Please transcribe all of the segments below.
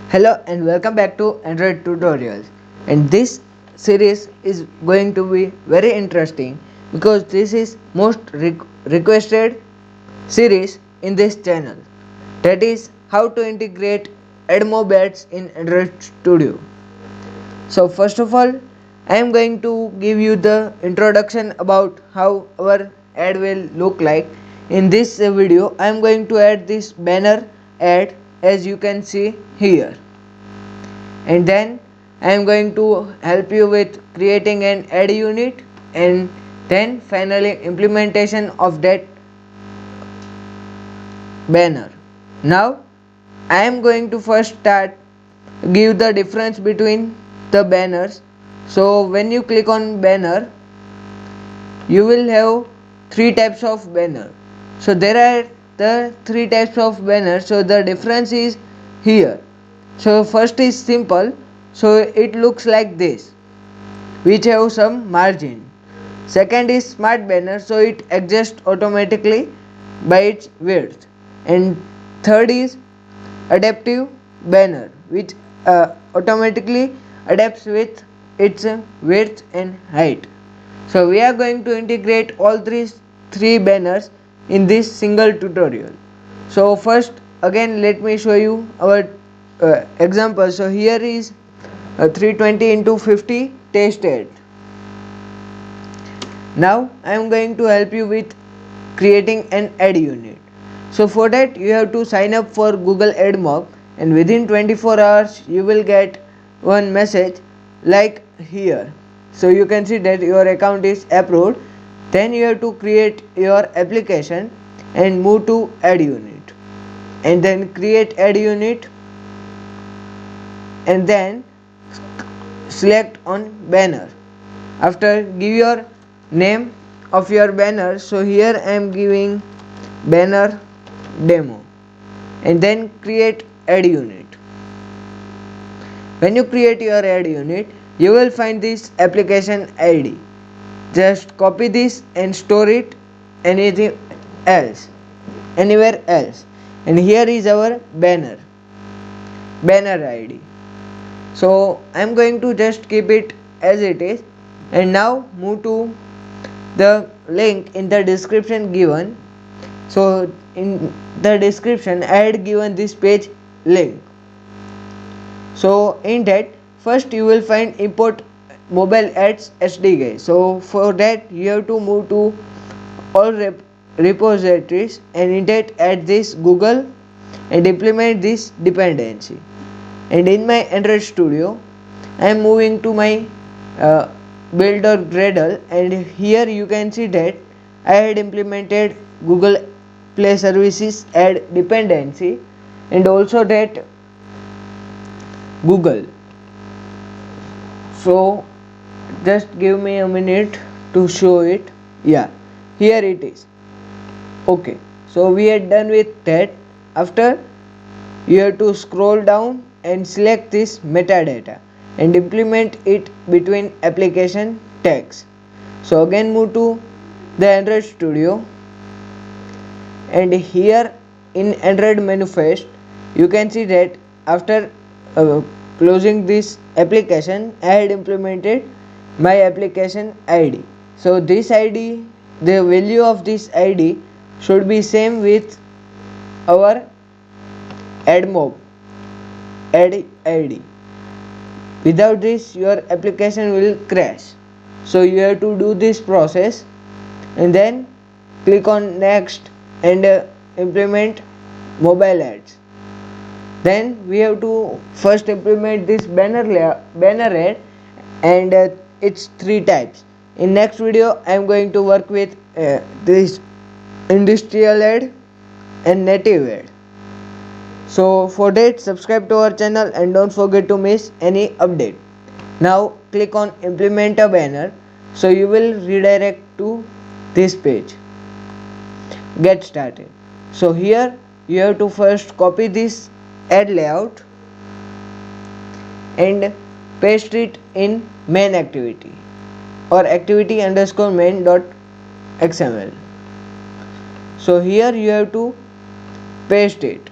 Hello and welcome back to Android Tutorials. And this series is going to be very interesting because this is most requested series in this channel. That is how to integrate AdMob ads in Android Studio. So first of all, I am going to give you the introduction about how our ad will look like. In this video, I am going to add this banner ad as you can see here, and then I am going to help you with creating an ad unit and then finally implementation of that banner. Now I am going to first start give the difference between the banners. So when you click on banner, you will have three types of banner. So there are the three types of banner. So the difference is here. So first is simple, so it looks like this, which have some margin. Second is smart banner, so it adjusts automatically by its width. And third is adaptive banner, which automatically adapts with its width and height. So we are going to integrate all three banners in this single tutorial. So first again let me show you our example. So here is 320 into 50 test ad. Now I am going to help you with creating an ad unit. So for that you have to sign up for Google AdMob, and within 24 hours you will get one message like here. So you can see that your account is approved. Then you have to create your application and move to ad unit, and then create ad unit, and then select on banner. After give your name of your banner. So here I am giving banner demo, and then create ad unit. When you create your ad unit, you will find this application ID. Just copy this and store it anything else, anywhere else. And here is our banner ID. So I am going to just keep it as it is, and now move to the link in the description given. So in the description I had given this page link. So in that, first you will find import mobile ads SDK. So for that you have to move to all repositories, and in that add this Google and implement this dependency. And in my Android Studio I am moving to my builder Gradle, and here you can see that I had implemented Google Play Services ad dependency, and also that Google. So just give me a minute to show it. Yeah, here it is. Okay, so we are done with that. After, you have to scroll down and select this metadata and implement it between application tags. So again move to the Android Studio, and here in Android manifest you can see that after closing this application I had implemented my application ID. So this ID, the value of this ID should be same with our AdMob ad ID. Without this your application will crash. So you have to do this process, and then click on next and implement mobile ads. Then we have to first implement this banner ad, and it's three types. In next video I am going to work with this industrial ad and native ad. So for that, subscribe to our channel and don't forget to miss any update. Now click on implement a banner, so you will redirect to this page. Get started. So here you have to first copy this ad layout and paste it in main activity or activity underscore main dot xml. So here you have to paste it.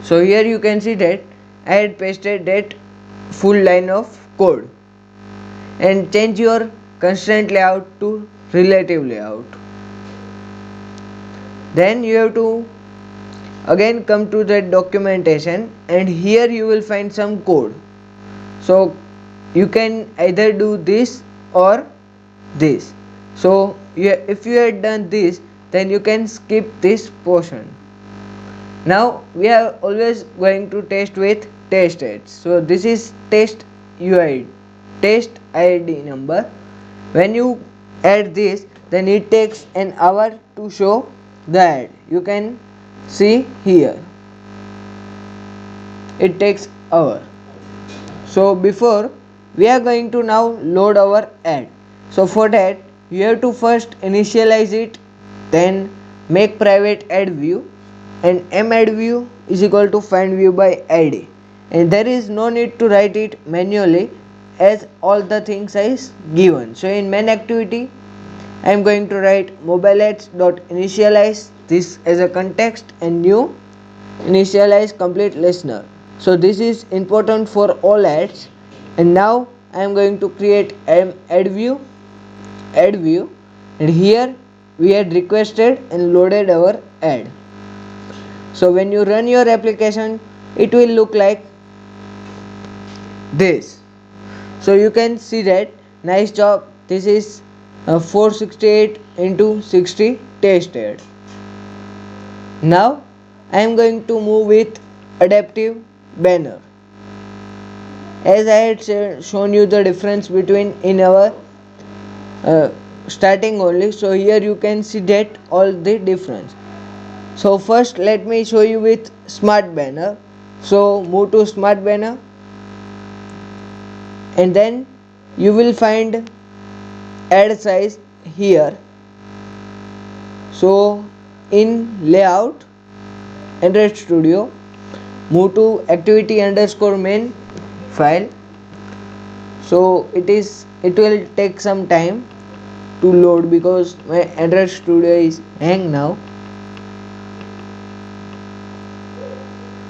So here you can see that I had pasted that full line of code. And change your constraint layout to relative layout. Then you have to again come to the documentation, and here you will find some code. So you can either do this or this. So if you had done this, then you can skip this portion. Now we are always going to test with test ads. So this is test UID, test ID number. When you add this, then it takes an hour to show the ad. You can see here it takes hour. So before we are going to now load our ad. So for that you have to first initialize it, then make private ad view, and madd_view is equal to find view by id, and there is no need to write it manually as all the things is given. So in main activity I am going to write mobile ads dot initialize this as a context and new initialize complete listener. So this is important for all ads. And now I am going to create add view, and here we had requested and loaded our ad. So when you run your application, it will look like this. So you can see that, nice job, this is 468 into 60 test ad. Now I am going to move with adaptive banner. As I had shown you the difference between in our starting only, so here you can see that all the difference. So first let me show you with smart banner. So move to smart banner, and then you will find ad size here. So in layout, Android Studio, move to activity underscore main file. So it will take some time to load because my Android Studio is hang now.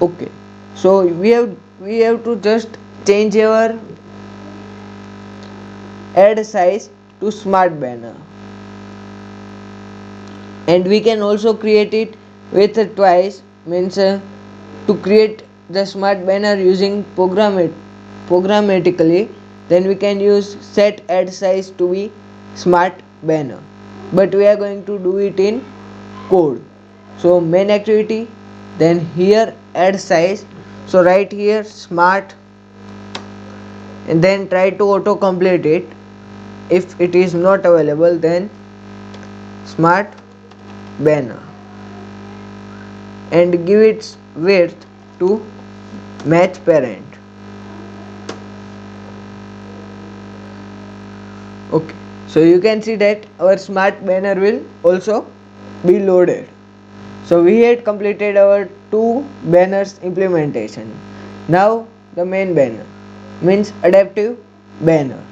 Okay, so we have to just change our ad size to smart banner, and we can also create it with twice, means to create the smart banner using programmatically, then we can use set ad size to be smart banner, but we are going to do it in code. So main activity, then here ad size, so right here smart, and then try to auto complete it. If it is not available, then smart banner, and give its width to match parent. Okay, so you can see that our smart banner will also be loaded. So we had completed our two banners implementation. Now the main banner, means adaptive banner.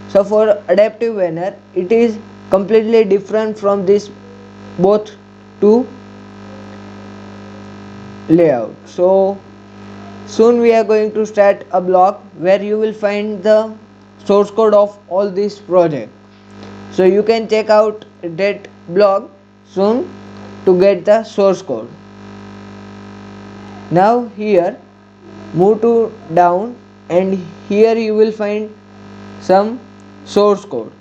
So for adaptive banner, it is completely different from this both two layout. So soon we are going to start a blog where you will find the source code of all this project. So you can check out that blog soon to get the source code. Now here move to down, and here you will find some source code.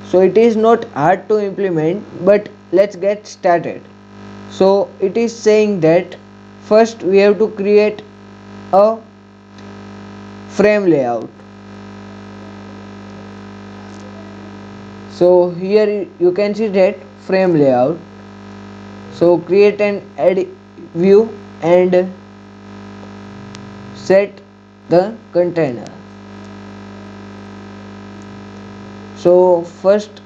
So it is not hard to implement, but let's get started. So it is saying that first we have to create a frame layout. So here you can see that frame layout. So create an add view and set the container. So first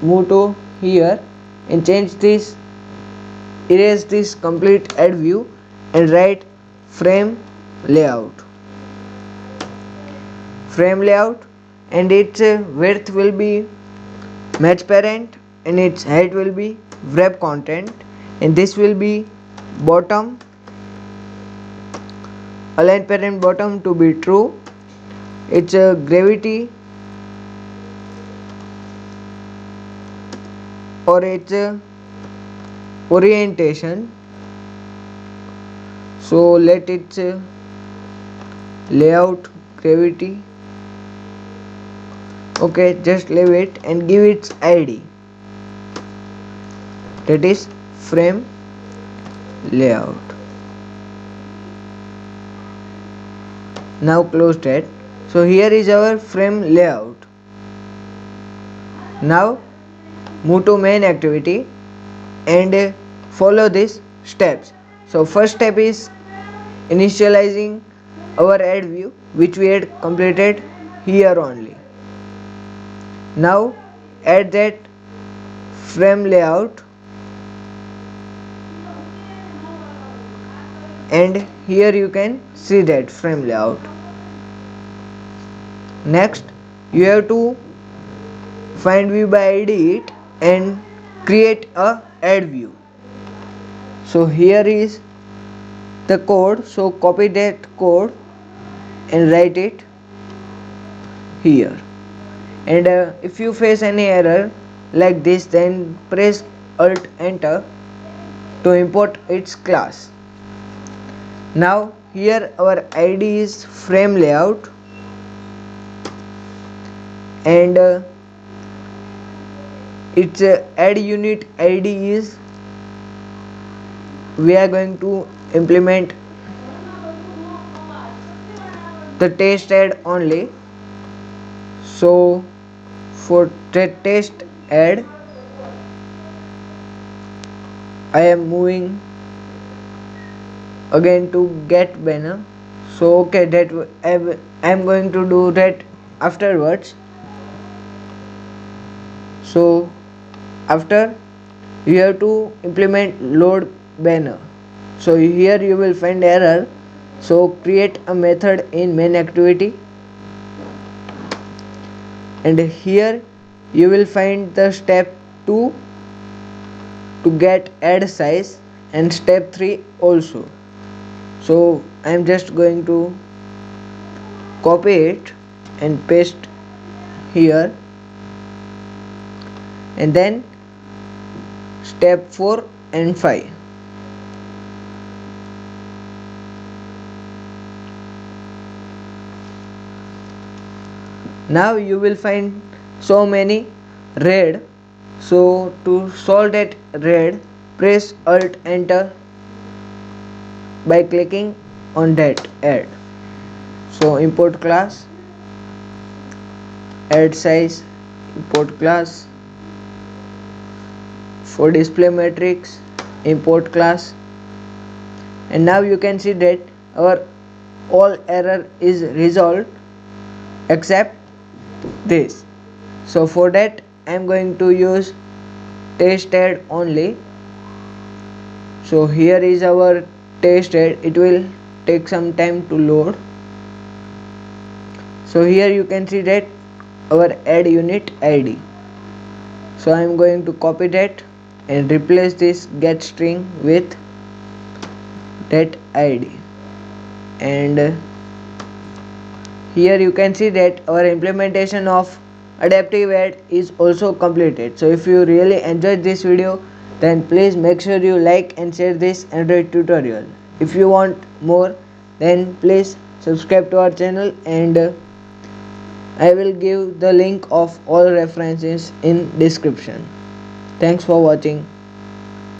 move to here and change this, erase this complete add view and write frame layout, and its width will be match parent, and its height will be wrap content, and this will be bottom align parent bottom to be true, its gravity or its orientation. So let its layout gravity. Okay, just leave it and give its ID, that is frame layout. Now close that. So here is our frame layout. Now move to main activity and follow these steps. So first step is initializing our add view, which we had completed here only. Now add that frame layout, and here you can see that frame layout. Next you have to find view by ID it and create a add view. So here is the code, so copy that code and write it here. And if you face any error like this, then press Alt Enter to import its class. Now here our ID is frame layout, and its add unit ID is, we are going to implement the test add only. So for the test add I am moving again to get banner. So okay, that I am going to do that afterwards. So after you have to implement load banner. So here you will find error, so create a method in main activity, and here you will find the step 2 to get add size and step 3 also. So I am just going to copy it and paste here, and then step 4 and 5. Now you will find so many red. So to solve that red, press Alt Enter by clicking on that add. So import class, add size, import class. For display matrix, import class. And now you can see that our all error is resolved except this. So for that I am going to use test add only. So here is our test add. It will take some time to load. So here you can see that our add unit ID. So I am going to copy that and replace this get string with that ID, and here you can see that our implementation of adaptive add is also completed. So if you really enjoyed this video, then please make sure you like and share this Android tutorial. If you want more, then please subscribe to our channel, and I will give the link of all references in description. Thanks for watching.